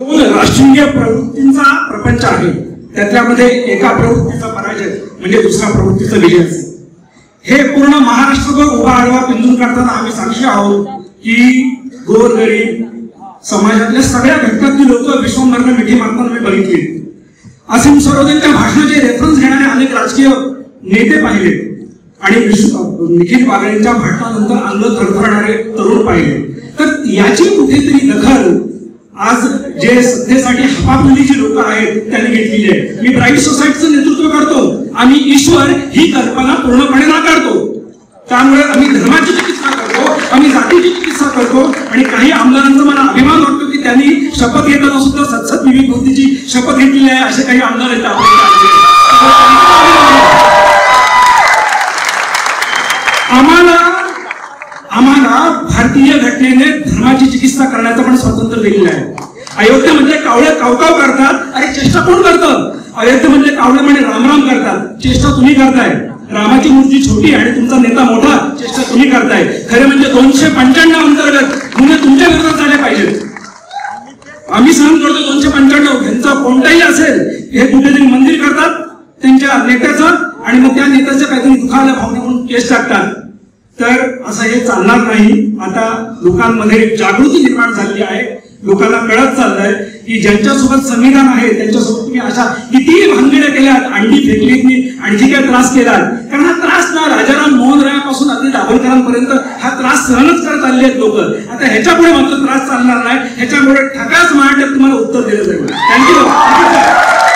राष्ट्रीय प्रवृत्तींचा प्रपंच आहे, त्याच्यामध्ये एका प्रवृत्तीचा पराजय म्हणजे दुसऱ्या प्रवृत्तीचा विजय असेल. हे पूर्ण महाराष्ट्रभर उभा आडवा पिंजून काढताना आम्ही साक्षी आहोत की गोरगरीब समाजातल्या सगळ्या घटकातली लोक विश्वंभरला मिठी मारताना मी बघितली. असीम सरोदेंच्या भाषणाचे रेफरन्स घेणारे अनेक राजकीय नेते पाहिले आणि निखिल बागडेंच्या भाषणानंतर अंग थरथरणारे तरुण पाहिले. तर याची कुठेतरी दखल आज जे सत्तेसाठी हपापलेली लोक आहेत त्यांनी घेतलेली आहे. मी ब्राईट सोसायटीचं नेतृत्व करतो. आम्ही ईश्वर ही कल्पना पूर्णपणे नाकारतो. त्यामुळे आम्ही धर्माची चिकित्सा करतो, आम्ही जातीची चिकित्सा करतो. आणि काही आमदारांचा मला अभिमान वाटतो की त्यांनी शपथ घेताना सुद्धा सतसत विविध बुद्धीची शपथ घेतलेली आहे. असे काही आमदार आहेत आम्हाला भारतीय घटनेने धर्माची चिकित्सा करण्याचं पण स्वातंत्र्य दिलेलं आहे. अयोध्येमध्ये कावळे कावकाव करतात, अरे चेष्टा कोण करतं? अयोध्येमध्ये कावळे म्हणजे रामराम करतात, चेष्टा तुम्ही करताय. रामाची मूर्ती छोटी आणि तुमचा नेता मोठा, चेष्टा तुम्ही करताय. खरे म्हणजे 295 अंतर्गत गुन्हे तुमच्या विरोधात झाले पाहिजेत. आम्ही सहन करतो 295. त्यांचा कोणताही असेल हे कुठेतरी मंदिर करतात त्यांच्या नेत्याचं आणि मग त्या नेत्याचं काहीतरी दुखावल्या भावना म्हणून केस टाकतात. तर असं हे चालणार नाही. आता लोकांमध्ये एक जागृती निर्माण झालेली आहे. लोकांना कळत चाललंय की ज्यांच्यासोबत संविधान आहे त्यांच्यासोबत तुम्ही अशा किती भानगड्या केल्यात, अंडी फेकलीत, आणखी काय त्रास केलात. कारण हा त्रास ना राजाराम मोहन रायापासून अगदी दाभोळकरांपर्यंत हा त्रास सहनच करत आलेले आहेत लोक. आता ह्याच्यापुढे मात्र त्रास चालणार नाही. ह्याच्यामुळे ठकास महाराष्ट्रात तुम्हाला उत्तर दिलं जाईल. थँक्यू.